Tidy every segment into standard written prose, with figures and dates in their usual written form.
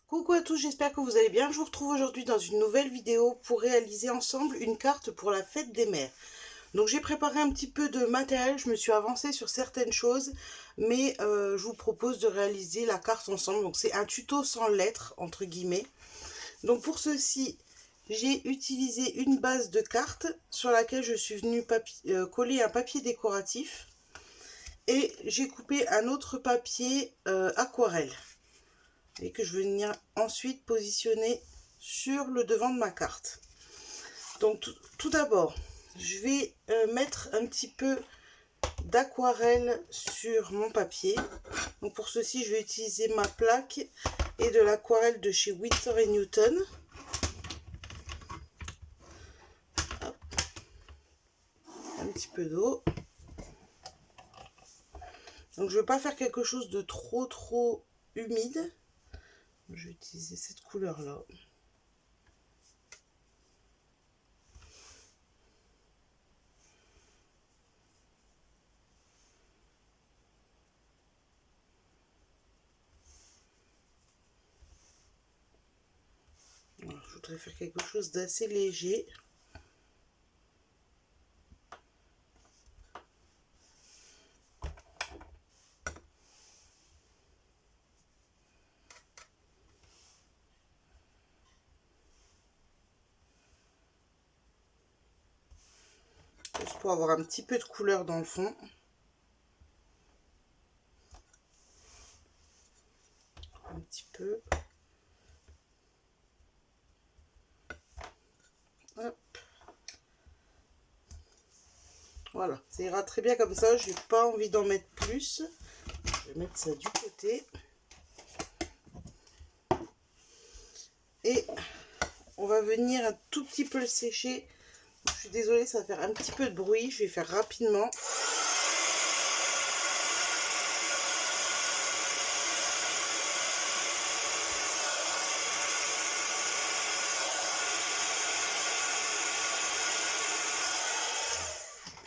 Coucou à tous, j'espère que vous allez bien. Je vous retrouve aujourd'hui dans une nouvelle vidéo pour réaliser ensemble une carte pour la fête des mères. Donc j'ai préparé un petit peu de matériel, je me suis avancée sur certaines choses, mais je vous propose de réaliser la carte ensemble. Donc c'est un tuto sans lettres, entre guillemets. Donc pour ceci, j'ai utilisé une base de cartes sur laquelle je suis venue coller un papier décoratif. Et j'ai coupé un autre papier aquarelle. Et que je vais venir ensuite positionner sur le devant de ma carte. Donc tout d'abord, je vais mettre un petit peu d'aquarelle sur mon papier. Donc pour ceci, je vais utiliser ma plaque et de l'aquarelle de chez Winsor & Newton. Hop. Un petit peu d'eau. Donc je ne veux pas faire quelque chose de trop humide. Je vais utiliser cette couleur là. Alors, je voudrais faire quelque chose d'assez léger. Juste pour avoir un petit peu de couleur dans le fond. Un petit peu. Hop. Voilà, ça ira très bien comme ça. J'ai pas envie d'en mettre plus. Je vais mettre ça du côté. Et on va venir un tout petit peu le sécher. Je suis désolée, ça va faire un petit peu de bruit. Je vais faire rapidement.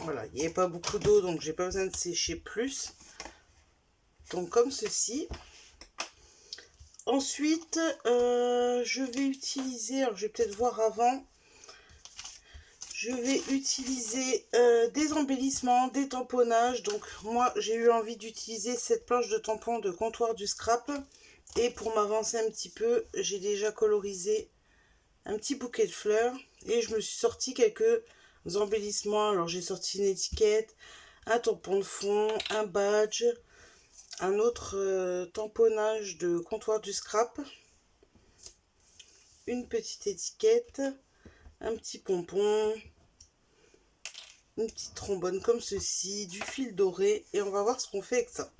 Voilà, il n'y avait pas beaucoup d'eau, donc j'ai pas besoin de sécher plus. Donc comme ceci. Ensuite, je vais utiliser, alors je vais peut-être voir avant, je vais utiliser des embellissements, des tamponnages. Donc moi j'ai eu envie d'utiliser cette planche de tampon de Comptoir du Scrap. Et pour m'avancer un petit peu, j'ai déjà colorisé un petit bouquet de fleurs. Et je me suis sorti quelques embellissements. Alors j'ai sorti une étiquette, un tampon de fond, un badge, un autre tamponnage de Comptoir du Scrap, une petite étiquette, un petit pompon, une petite trombone comme ceci, du fil doré, et on va voir ce qu'on fait avec ça.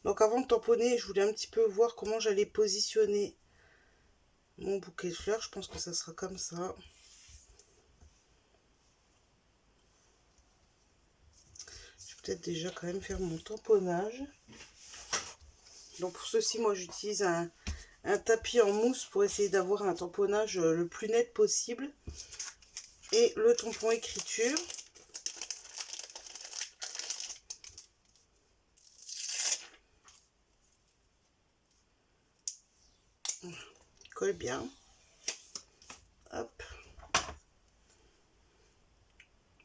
Donc avant de tamponner, je voulais un petit peu voir comment j'allais positionner mon bouquet de fleurs. Je pense que ça sera comme ça. Je vais peut-être déjà quand même faire mon tamponnage. Donc pour ceci, moi j'utilise un tapis en mousse pour essayer d'avoir un tamponnage le plus net possible. Et le tampon écriture. Il colle bien. Hop.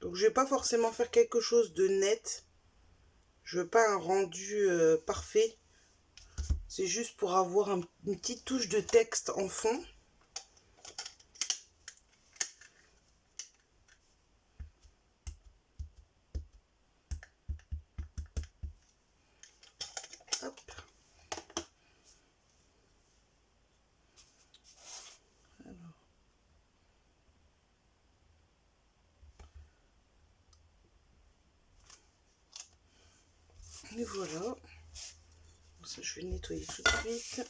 Donc je vais pas forcément faire quelque chose de net. Je veux pas un rendu parfait. C'est juste pour avoir une petite touche de texte en fond. Hop. Alors. Et voilà. Ça, je vais le nettoyer tout de suite.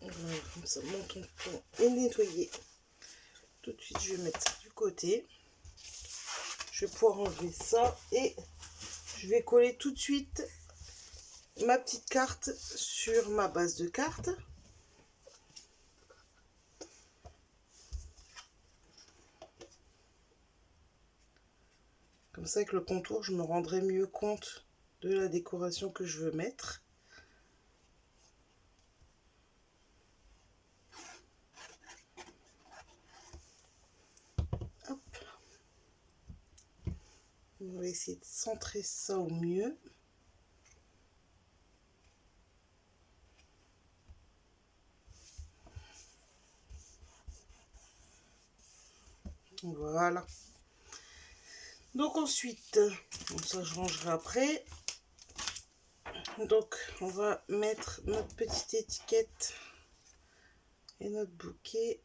Voilà, comme ça, mon tampon est nettoyé. Tout de suite, je vais mettre ça du côté. Je vais pouvoir enlever ça et je vais coller tout de suite ma petite carte sur ma base de cartes. Comme ça, avec le contour, je me rendrai mieux compte de la décoration que je veux mettre. Hop. On va essayer de centrer ça au mieux. Voilà. Donc ensuite, bon, ça je rangerai après. Donc on va mettre notre petite étiquette et notre bouquet.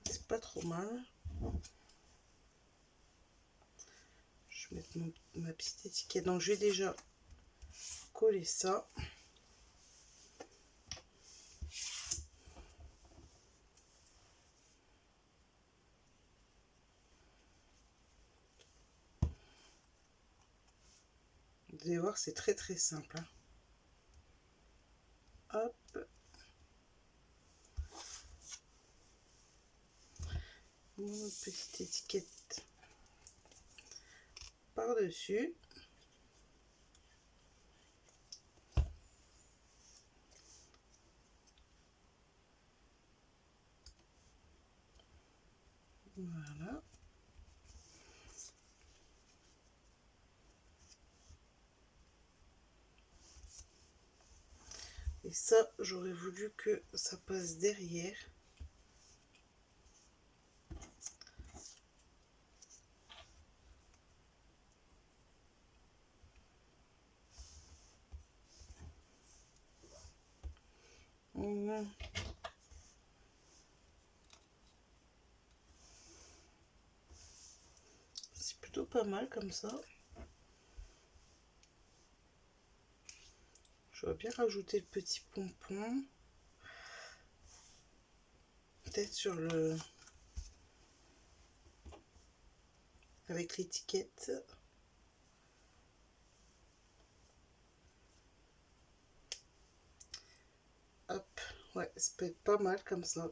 C'est pas trop mal. Je vais mettre ma petite étiquette. Donc je vais déjà coller ça. Vous allez voir, c'est très très simple. Hein. Hop. Mon petite étiquette par-dessus. Voilà. Et ça, j'aurais voulu que ça passe derrière. C'est plutôt pas mal comme ça. Je vais bien rajouter le petit pompon. Peut-être sur le... avec l'étiquette. Hop. Ouais, ça peut être pas mal comme ça.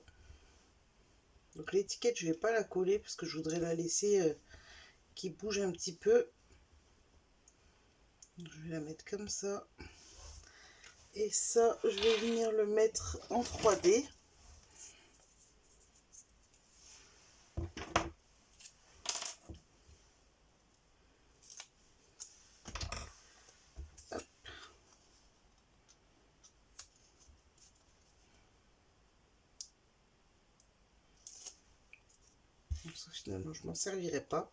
Donc l'étiquette, je vais pas la coller parce que je voudrais la laisser qui bouge un petit peu. Je vais la mettre comme ça. Et ça, je vais venir le mettre en 3D. Hop. Donc ça, finalement, je m'en servirai pas.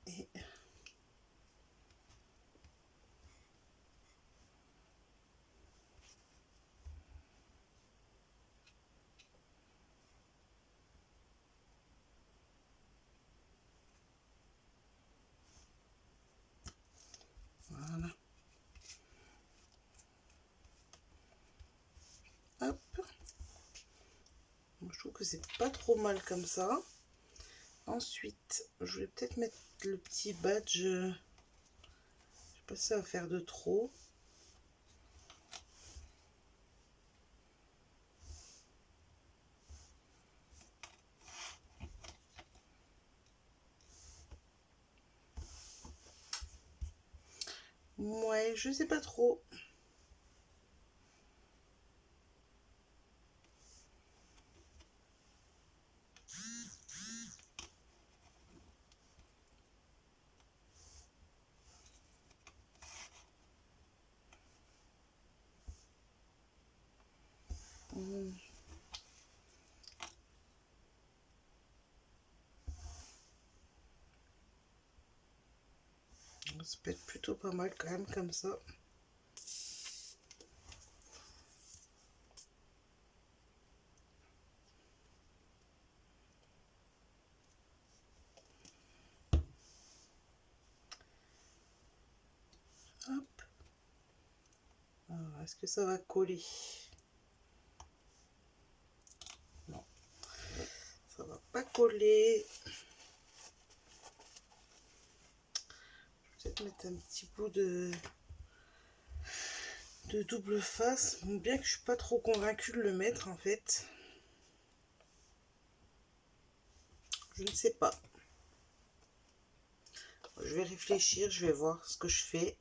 Et... voilà. Hop. Je trouve que c'est pas trop mal comme ça. Ensuite, je vais peut-être mettre le petit badge. Je sais pas si ça va faire de trop. Ouais, je sais pas trop. Ça peut être plutôt pas mal quand même comme ça. Est-ce que ça va coller? Non, ça va pas coller. Je vais peut-être mettre un petit bout de double face, bien que je suis pas trop convaincue de le mettre en fait. Je ne sais pas. Je vais réfléchir, je vais voir ce que je fais.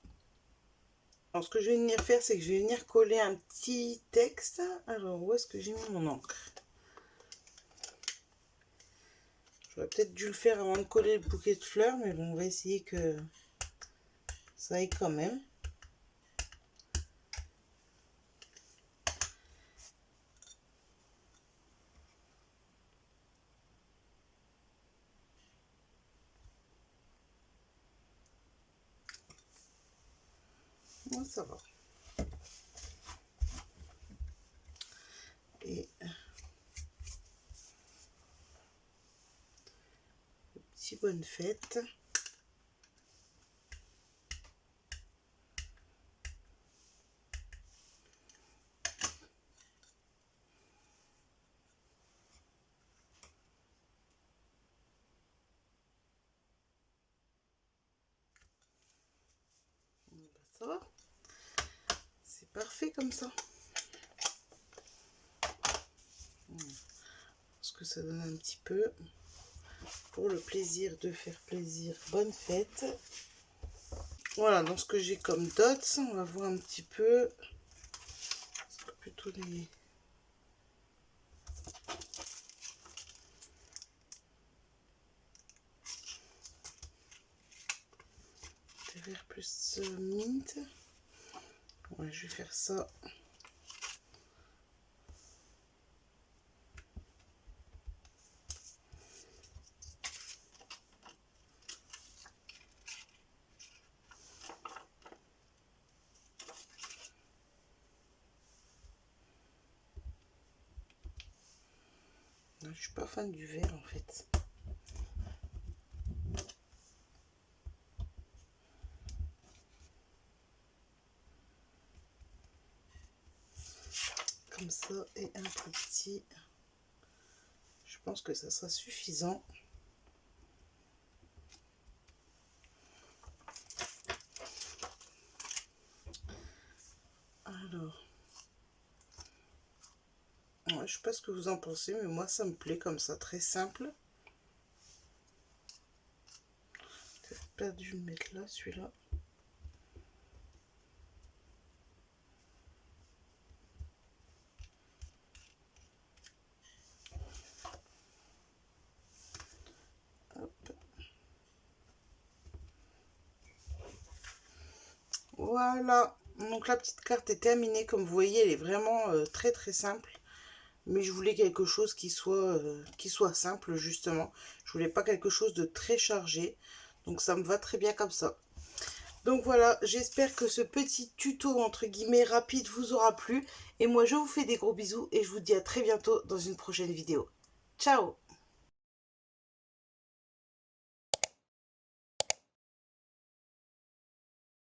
Alors, ce que je vais venir faire, c'est que je vais venir coller un petit texte. Alors, où est-ce que j'ai mis mon encre? J'aurais peut-être dû le faire avant de coller le bouquet de fleurs, mais bon, on va essayer que ça aille quand même. Ouais, ça va. Et petit bonne fête. Ça va, c'est parfait comme ça. Ce que ça donne un petit peu pour le plaisir de faire plaisir. Bonne fête. Voilà, donc ce que j'ai comme dots, on va voir un petit peu. Plutôt des verts plus mint. Ouais, je vais faire ça. Je suis pas fan du vert en fait. Comme ça et un peu petit. Je pense que ça sera suffisant. Alors, ouais, je sais pas ce que vous en pensez, mais moi ça me plaît comme ça, très simple. J'ai pas dû le mettre là, celui-là. Voilà, donc la petite carte est terminée. Comme vous voyez, elle est vraiment très très simple. Mais je voulais quelque chose qui soit simple justement. Je voulais pas quelque chose de très chargé. Donc ça me va très bien comme ça. Donc voilà, j'espère que ce petit tuto entre guillemets rapide vous aura plu. Et moi je vous fais des gros bisous et je vous dis à très bientôt dans une prochaine vidéo. Ciao!